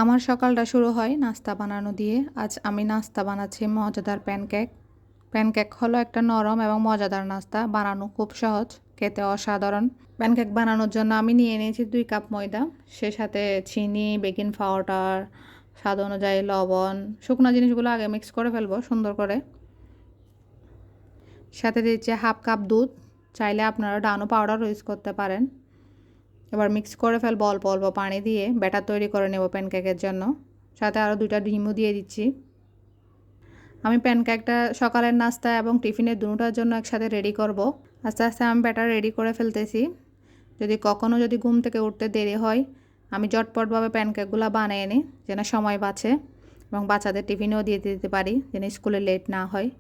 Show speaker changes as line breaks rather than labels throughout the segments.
আমার সকালটা শুরু হয় নাস্তা বানানো দিয়ে। আজ আমি নাস্তা বানাচ্ছি মজাদার প্যানকেক। প্যানকেক হলো একটা নরম এবং মজাদার নাস্তা, বানানো খুব সহজ, খেতে অসাধারণ। প্যানকেক বানানোর জন্য আমি নিয়ে নিয়েছি 2 কাপ ময়দা, সে সাথে চিনি, বেকিং পাউডার, স্বাদ অনুযায়ী লবণ, শুকনো জিনিসগুলো আগে মিক্স করে ফেলবো সুন্দর করে। সাথে দিচ্ছি হাফ কাপ দুধ, চাইলে আপনারা ডানো পাউডার ইউজ করতে পারেন। এবার মিক্স করে ফেলবো অল্প অল্প পানি দিয়ে, ব্যাটার তৈরি করে নেব প্যানকেকের জন্য। সাথে আরও 2টা ডিমও দিয়ে দিচ্ছি। আমি প্যানকেকটা সকালের নাস্তা এবং টিফিনের দুটোর জন্য একসাথে রেডি করব। আস্তে আস্তে আমি ব্যাটার রেডি করে ফেলতেছি। যদি ঘুম থেকে উঠতে দেরি হয়, আমি ঝটপটভাবে প্যানকেকগুলো বানিয়ে নিই যেন সময় বাঁচে এবং বাচ্চাদের টিফিনেও দিয়ে দিতে পারি যেন স্কুলে লেট না হয়।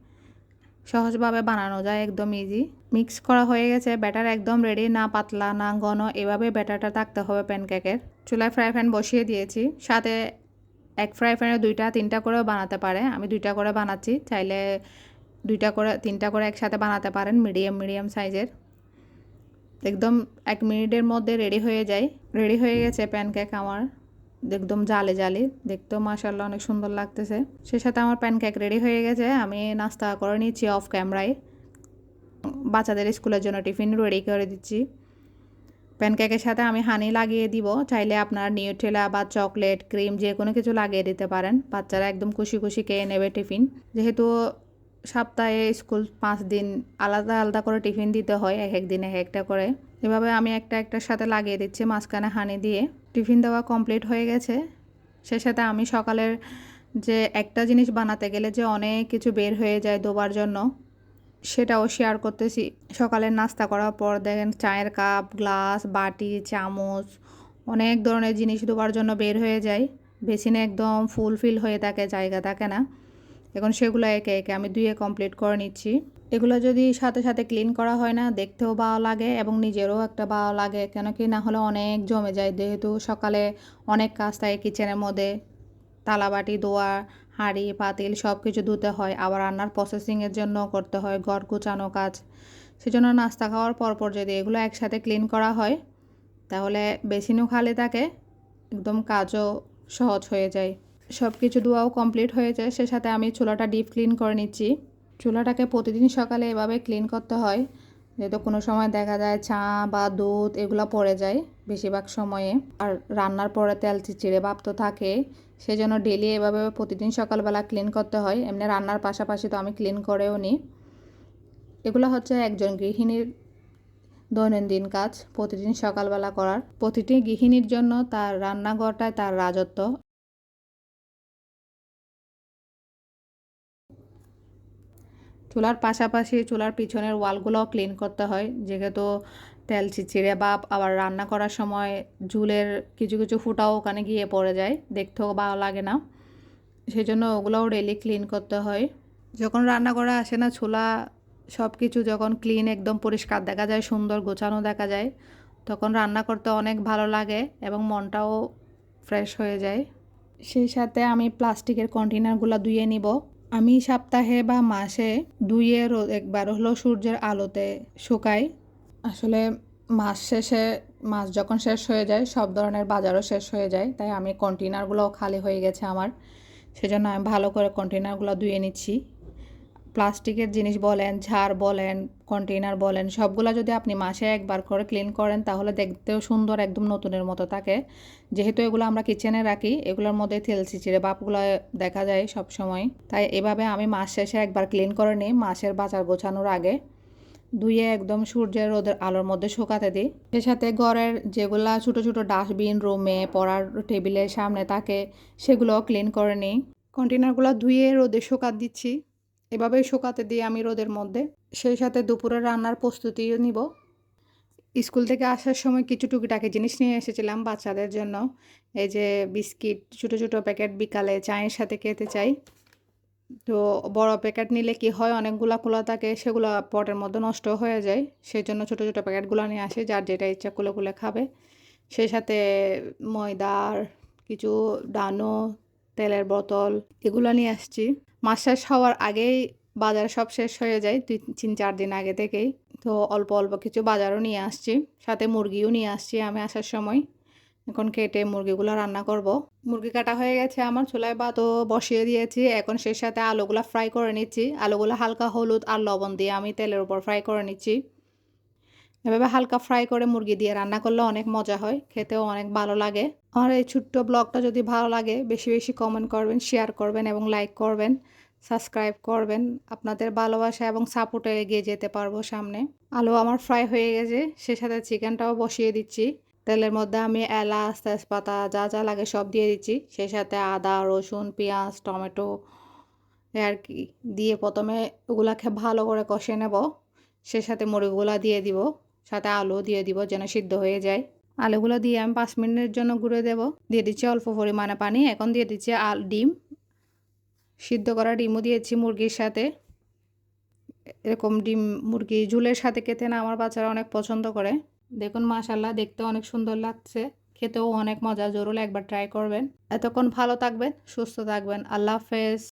সহজভাবে বানানো যায়, একদম ইজি। মিক্স করা হয়ে গেছে, ব্যাটার একদম রেডি, না পাতলা না ঘন, এভাবে ব্যাটারটা থাকতে হবে প্যানকেকের। চুলায় ফ্রাই প্যান বসিয়ে দিয়েছি, সাথে এক ফ্রাই প্যানে 2টা 3টা করেও বানাতে পারে। আমি 2টা করে বানাচ্ছি, চাইলে 2টা করে 3টা করে একসাথে বানাতে পারেন, মিডিয়াম সাইজের। একদম 1 মিনিটের মধ্যে রেডি হয়ে যায়। রেডি হয়ে গেছে প্যানকেক আমার, একদম জালে জালি, দেখতেও মাশাআল্লাহ অনেক সুন্দর লাগতেছে। সে সাথে আমার প্যানকেক রেডি হয়ে গেছে, আমি নাস্তা করে নিচ্ছি অফ ক্যামেরায়। বাচ্চাদের স্কুলের জন্য টিফিন রেডি করে দিচ্ছি। প্যানকেকের সাথে আমি হানি লাগিয়ে দিব, চাইলে আপনার নিউট্রেলা বা চকলেট, ক্রিম যে কোনো কিছু লাগিয়ে দিতে পারেন। বাচ্চারা একদম খুশি খুশি খেয়ে নেবে টিফিন। যেহেতু সপ্তাহে স্কুল 5 দিন আলাদা আলাদা করে টিফিন দিতে হয়, এক এক দিন এক একটা করে। এভাবে আমি একটার সাথে লাগিয়ে দিচ্ছি মাঝখানে হানি দিয়ে। টিফিন দেওয়া কমপ্লিট হয়ে গেছে। সে সাথে আমি সকালের যে একটা জিনিস বানাতে গেলে যে অনেক কিছু বের হয়ে যায় দেওয়ার জন্য, সেটাও শেয়ার করতেছি। সকালের নাস্তা করার পর দেখেন চায়ের কাপ, গ্লাস, বাটি, চামচ, অনেক ধরনের জিনিস দেওয়ার জন্য বের হয়ে যায়। বেসিনে একদম ফুলফিল হয়ে থাকে, জায়গা থাকে না। এখন সেগুলো একে একে আমি ধুয়ে কমপ্লিট করে নিচ্ছি। এগুলো যদি সাথে সাথে ক্লিন করা হয় না, দেখতেও ভালো লাগে এবং নিজেরও একটা ভালো লাগে, কেন কি না হলে অনেক জমে যায়। যেহেতু সকালে অনেক কাজ থাকে কিচেনের মধ্যে, তালাবাটি ধোয়া, হাঁড়ি পাতিল সব কিছু ধুতে হয়, আবার রান্নার প্রসেসিংয়ের জন্য করতে হয়, ঘর গোছানো কাজ। সেজন্য নাস্তা খাওয়ার পরপর যদি এগুলো একসাথে ক্লিন করা হয়, তাহলে বেসিনও খালি থাকে, একদম কাজও সহজ হয়ে যায়। সব কিছু ধোয়াও কমপ্লিট হয়ে যায়। সে সাথে আমি চুলাটা ডিপ ক্লিন করে নিচ্ছি। চুলাটাকে প্রতিদিন সকালে এভাবে ক্লিন করতে হয়, যেহেতু কোনো সময় দেখা যায় চা বা দুধ এগুলো পড়ে যায় বেশিরভাগ সময়ে, আর রান্নার পরে তেল চিটচিড়ে ভাব তো থাকে। সেজন্য ডেলি এভাবে প্রতিদিন সকালবেলা ক্লিন করতে হয়। এমনি রান্নার পাশাপাশি তো আমি ক্লিন করেও নিই। এগুলো হচ্ছে একজন গৃহিণীর দৈনন্দিন কাজ, প্রতিদিন সকালবেলা করার। প্রতিটি গৃহিণীর জন্য তার রান্নাঘরটায় তার রাজত্ব। চুলার পাশাপাশি চুলার পিছনের ওয়ালগুলোও ক্লিন করতে হয়, যেহেতু তেল চিটচিড়ে ভাব, আবার রান্না করার সময় ঝুলের কিছু কিছু ফুটাও ওখানে গিয়ে পড়ে যায়, দেখতেও ভালো লাগে না। সেই জন্য ওগুলোও ডেলি ক্লিন করতে হয়। যখন রান্না করা আসে না, চুলা সব কিছু যখন ক্লিন একদম পরিষ্কার দেখা যায়, সুন্দর গোছানো দেখা যায়, তখন রান্না করতে অনেক ভালো লাগে এবং মনটাও ফ্রেশ হয়ে যায়। সেই সাথে আমি প্লাস্টিকের কন্টেনারগুলো ধুয়ে নিব। আমি সপ্তাহে বা মাসে ধুয়ে একবার হলো সূর্যের আলোতে শুকাই। আসলে মাস যখন শেষ হয়ে যায়, সব ধরনের বাজারও শেষ হয়ে যায়, তাই আমি কন্টেনারগুলোও খালি হয়ে গেছে আমার। সেজন্য আমি ভালো করে কন্টেনারগুলো ধুয়ে নিচ্ছি। প্লাস্টিকের জিনিস বলেন, ঝাড় বলেন, কন্টেনার বলেন, সবগুলো যদি আপনি মাসে একবার করে ক্লিন করেন, তাহলে দেখতেও সুন্দর, একদম নতুনের মতো থাকে। যেহেতু এগুলো আমরা কিচেনে রাখি, এগুলোর মধ্যে তেল চিচিড়ে ভাবগুলো দেখা যায় সব সময়, তাই এভাবে আমি মাস শেষে একবার ক্লিন করে নিই, মাসের বাজার গোছানোর আগে ধুয়ে একদম সূর্যের রোদের আলোর মধ্যে শুকাতে দিই। এর সাথে ঘরের যেগুলা ছোটো ছোটো ডাস্টবিন রুমে পড়ার টেবিলের সামনে থাকে, সেগুলোও ক্লিন করে নিই। কন্টেনারগুলো ধুয়ে রোদে শুকাতে দিচ্ছি। এভাবেই শুকাতে দিই আমি রোদের মধ্যে। সেই সাথে দুপুরে রান্নার প্রস্তুতিও নিব। স্কুল থেকে আসার সময় কিছু টুকিটাকি জিনিস নিয়ে এসেছিলাম বাচ্চাদের জন্য। এই যে বিস্কিট, ছোটো ছোটো প্যাকেট বিকালে চায়ের সাথে খেতে চাই। তো বড় প্যাকেট নিলে কি হয়, অনেকগুলা খোলা থাকে, সেগুলো পটের মধ্যে নষ্ট হয়ে যায়। সেই জন্য ছোটো ছোটো প্যাকেটগুলো নিয়ে আসি, যার যেটা ইচ্ছা খুলে খুলে খাবে। সেই সাথে ময়দার কিছু ডানো, তেলের বোতল এগুলো নিয়ে আসছি। মাস শেষ হওয়ার আগেই বাজার সব শেষ হয়ে যায়, 3-4 দিন আগে থেকেই। তো অল্প অল্প কিছু বাজারও নিয়ে আসছি, সাথে মুরগিও নিয়ে আসছি আমি আসার সময়। এখন কেটে মুরগিগুলো রান্না করব। মুরগি কাটা হয়ে গেছে আমার, চুলায় ভাতও বসিয়ে দিয়েছি। এখন সেই সাথে আলুগুলো ফ্রাই করে নিচ্ছি। আলুগুলো হালকা হলুদ আর লবণ দিয়ে আমি তেলের উপর ফ্রাই করে নিচ্ছি। এভাবে হালকা ফ্রাই করে মুরগি দিয়ে রান্না করলে অনেক মজা হয়, খেতেও অনেক ভালো লাগে। আমার এই ছোট্ট ব্লগটা যদি ভালো লাগে বেশি বেশি কমেন্ট করবেন, শেয়ার করবেন এবং লাইক করবেন, সাবস্ক্রাইব করবেন। আপনাদের ভালোবাসা এবং সাপোর্টে এগিয়ে যেতে পারবো সামনে। আলু আমার ফ্রাই হয়ে গেছে, সে সাথে চিকেনটাও বসিয়ে দিচ্ছি। তেলের মধ্যে আমি এলাচ, তেজপাতা যা যা লাগে সব দিয়ে দিচ্ছি। সেই সাথে আদা, রসুন, পেঁয়াজ, টমেটো আর কি দিয়ে প্রথমে ওগুলাকে ভালো করে কষে নেব। সে সাথে মুরগিগুলা দিয়ে দিব, সাথে আলু দিয়ে দিব যেন সিদ্ধ হয়ে যায়। আলুগুলো দিয়ে আমি 5 মিনিটের জন্য গুঁড়ে দেব। দিয়ে দিচ্ছি অল্প পরিমাণে পানি। এখন দিয়ে দিচ্ছি ডিম, সিদ্ধ করা ডিমও দিয়েছি মুরগির সাথে। এরকম ডিম মুরগি ঝুলের সাথে খেতে না আমার বাচ্চারা অনেক পছন্দ করে। দেখুন মাশাল্লাহ, দেখতে অনেক সুন্দর লাগছে, খেতেও অনেক মজা। জরুর একবার ট্রাই করবেন। এতক্ষণ ভালো থাকবেন, সুস্থ থাকবেন। আল্লাহ হাফেজ।